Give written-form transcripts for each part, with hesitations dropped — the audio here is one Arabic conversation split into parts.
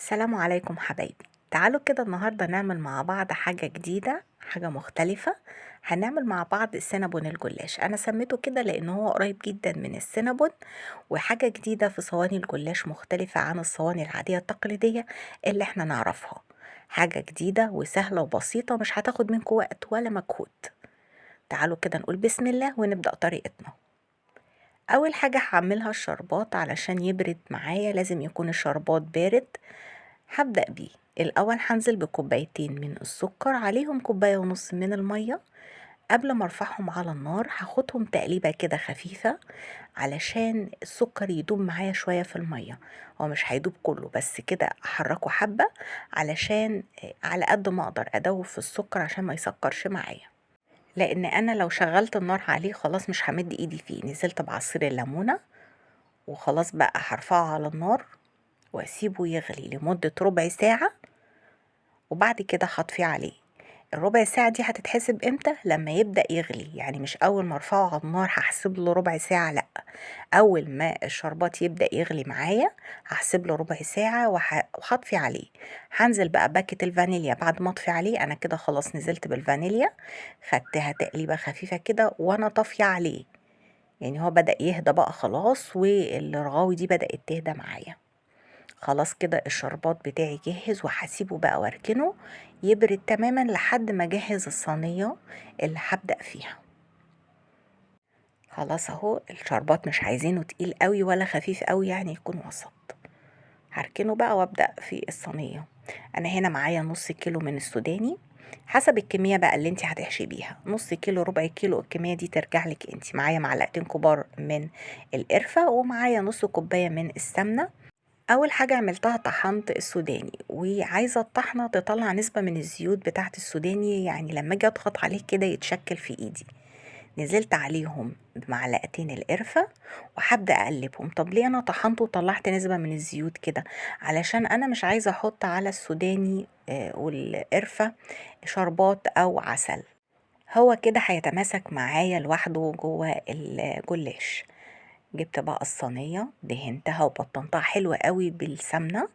السلام عليكم حبايبي. تعالوا كده النهاردة نعمل مع بعض حاجة جديدة، حاجة مختلفة. هنعمل مع بعض السينابون الجلاش. أنا سميته كده لأن هو قريب جدا من السينابون، وحاجة جديدة في صواني الجلاش مختلفة عن الصواني العادية التقليدية اللي احنا نعرفها. حاجة جديدة وسهلة وبسيطة، مش هتاخد منكم وقت ولا مجهود. تعالوا كده نقول بسم الله ونبدأ طريقتنا. أول حاجة هعملها الشربات، علشان يبرد معايا لازم يكون الشربات بارد. هبدأ بيه. الأول هنزل بكوبايتين من السكر، عليهم كوباية ونص من المية. قبل ما ارفعهم على النار هاخدهم تقليبة كده خفيفة، علشان السكر يدوب معايا شوية في المية. هو مش هيدوب كله، بس كده احركه حبة، علشان على قد ما اقدر ادوب في السكر عشان ما يسكرش معايا. لان انا لو شغلت النار عليه خلاص مش همد ايدي فيه. نزلت بعصير الليمونة وخلاص بقى هرفعه على النار واسيبه يغلي لمدة ربع ساعة، وبعد كده هطفي عليه. الربع ساعة دي هتتحسب امتى؟ لما يبدأ يغلي، يعني مش اول ما ارفعه على النار هحسب له ربع ساعة، لا. اول ما الشربات يبدأ يغلي معايا هحسب له ربع ساعة وهطفي عليه. هنزل بقى باكت الفانيليا بعد ما اطفي عليه. انا كده خلاص نزلت بالفانيليا، خدتها تقليبة خفيفة كده وانا طافية عليه. يعني هو بدأ يهدى بقى خلاص، والرغاوي دي بدأت تهدى معايا. خلاص كده الشربات بتاعي جاهز، وهسيبه بقى واركنه يبرد تماما لحد ما اجهز الصينية اللي هبدأ فيها. خلاص اهو الشربات مش عايزينه تقيل قوي ولا خفيف قوي، يعني يكون وسط. هركنه بقى وابدأ في الصينية. انا هنا معايا نص كيلو من السوداني، حسب الكمية بقى اللي انت هتحشي بيها. نص كيلو، ربع كيلو، الكمية دي ترجع لك انت. معايا معلقتين كبار من القرفة، ومعايا نص كوباية من السمنة. اول حاجه عملتها طحنت السوداني، وعايزه الطحنه تطلع نسبه من الزيوت بتاعه السوداني، يعني لما اجي اضغط عليه كده يتشكل في ايدي. نزلت عليهم بمعلقتين القرفه وهبدا اقلبهم. طب ليه انا طحنته وطلعت نسبه من الزيوت كده؟ علشان انا مش عايزه احط على السوداني والقرفه شربات او عسل. هو كده هيتماسك معايا لوحده جوه الجلاش. جبت بقى الصينية، دهنتها وبطنتها حلوة قوي بالسمنة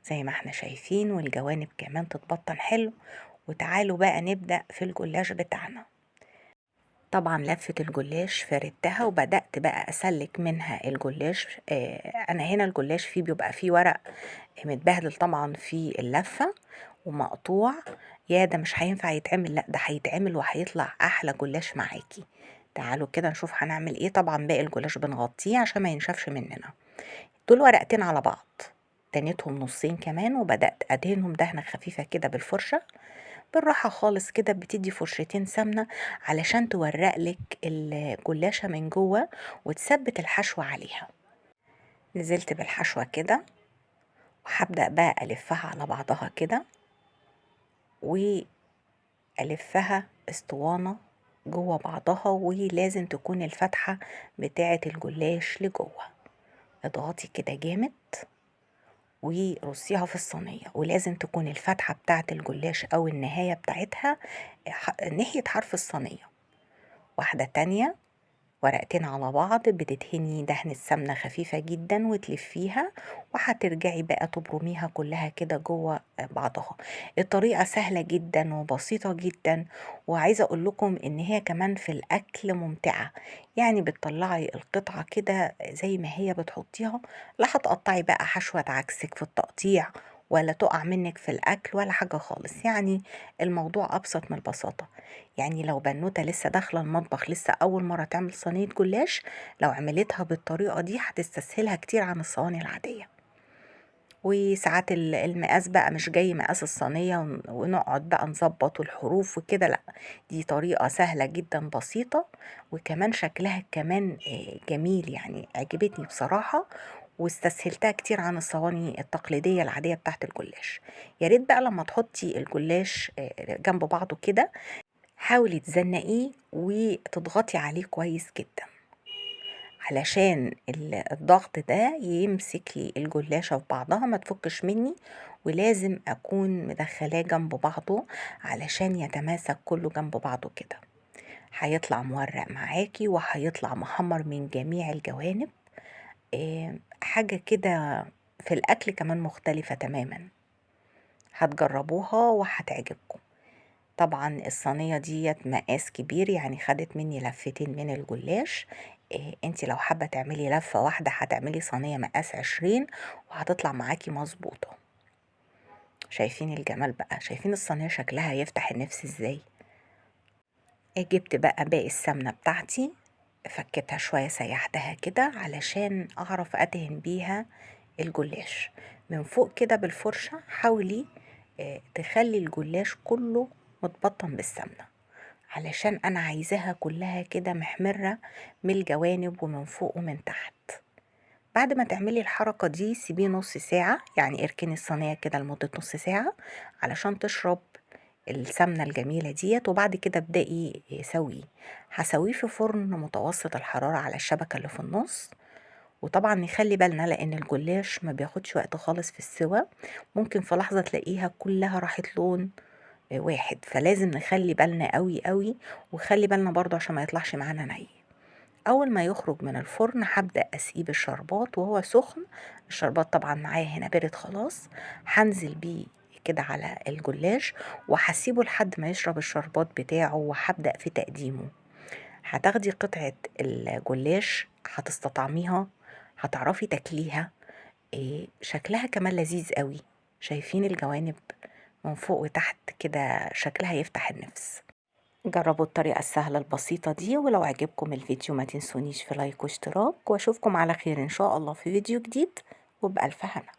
زي ما احنا شايفين، والجوانب كمان تتبطن حلو. وتعالوا بقى نبدأ في الجلاش بتاعنا. طبعا لفة الجلاش فردتها وبدأت بقى أسلك منها الجلاش. أنا هنا الجلاش فيه بيبقى فيه ورق متبهدل طبعا في اللفة ومقطوع. يا ده مش هينفع يتعمل، لا ده هيتعمل وهيطلع أحلى جلاش معاكي. تعالوا كده نشوف هنعمل ايه. طبعا باقي الجلاش بنغطيه عشان ما ينشفش مننا. دول ورقتين على بعض، تنيتهم نصين كمان وبدأت أدهنهم دهنة خفيفة كده بالفرشة. بالراحة خالص كده، بتدي فرشتين سمنة علشان تورقلك الجلاشة من جوه وتثبت الحشوة عليها. نزلت بالحشوة كده وهبدأ بقى ألفها على بعضها كده، وألفها اسطوانة جوه بعضها، ولازم تكون الفتحة بتاعة الجلاش لجوه. اضغطي كده جامد ورصيها في الصينية، ولازم تكون الفتحة بتاعة الجلاش أو النهاية بتاعتها ناحية حرف الصينية. واحدة تانية، ورقتين على بعض، بتدهني دهنة سمنة خفيفة جدا وتلفيها، وهترجعي بقى تبرميها كلها كده جوه بعضها. الطريقة سهلة جدا وبسيطة جدا، وعايزة اقول لكم ان هي كمان في الاكل ممتعة. يعني بتطلعي القطعة كده زي ما هي بتحطيها، لا هتقطعي بقى حشوة عكسك في التقطيع، ولا تقع منك في الاكل ولا حاجة خالص. يعني الموضوع ابسط من البساطة. يعني لو بنوتة لسه داخلة المطبخ، لسه أول مرة تعمل صينية جلاش، لو عملتها بالطريقة دي هتستسهلها كتير عن الصواني العادية. وساعات المقاس بقى مش جاي مقاس الصينية، ونقعد بقى نظبط الحروف وكده، لأ. دي طريقة سهلة جدا بسيطة، وكمان شكلها كمان جميل، يعني عجبتني بصراحة. واستسهلتها كتير عن الصواني التقليدية العادية بتاعت الجلاش. يا ريت بقى لما تحطي الجلاش جنب بعضه كده، حاولي تزنقيه وتضغطي عليه كويس جدا، علشان الضغط ده يمسك لي الجلاشة في بعضها ما تفكش مني. ولازم اكون مدخلاه جنب بعضه علشان يتماسك كله جنب بعضه كده. هيطلع مورق معاكي وهيطلع محمر من جميع الجوانب. حاجة كده في الأكل كمان مختلفة تماما، هتجربوها وهتعجبكم. طبعا الصينية ديت مقاس كبير، يعني خدت مني لفتين من الجلاش. انتي لو حابة تعملي لفة واحدة هتعملي صينية مقاس 20 وهتطلع معاكي مظبوطة. شايفين الجمال بقى؟ شايفين الصينية شكلها يفتح النفس ازاي؟ جبت بقى باقي السمنة بتاعتي، فكيتها شوية سيحتها كده علشان اعرف ادهن بيها الجلاش من فوق كده بالفرشة. حاولي تخلي الجلاش كله متبطن بالسمنة، علشان انا عايزاها كلها كده محمرة من الجوانب ومن فوق ومن تحت. بعد ما تعملي الحركة دي سيبيه نص ساعة، يعني اركني الصينية كده لمدة نص ساعة علشان تشرب السمنة الجميلة ديت، وبعد كده ابدأي سويه. هسويه في فرن متوسط الحرارة على الشبكة اللي في النص. وطبعا نخلي بالنا لان الجلاش ما بياخدش وقت خالص في السوا، ممكن في لحظة تلاقيها كلها راحت لون واحد، فلازم نخلي بالنا قوي قوي. وخلي بالنا برضو عشان ما يطلعش معانا ني. اول ما يخرج من الفرن هبدأ اسيب الشربات وهو سخن. الشربات طبعا معايا هنا بارد خلاص، هنزل بيه كده على الجلاش وهسيبه لحد ما يشرب الشربات بتاعه، وهبدأ في تقديمه. هتاخدي قطعة الجلاش هتستطعميها، هتعرفي تاكليها. شكلها كمان لذيذ قوي. شايفين الجوانب من فوق وتحت كده؟ شكلها يفتح النفس. جربوا الطريقة السهلة البسيطة دي، ولو عجبكم الفيديو ما تنسونيش في لايك واشتراك، واشوفكم على خير ان شاء الله في فيديو جديد وبألف هنا.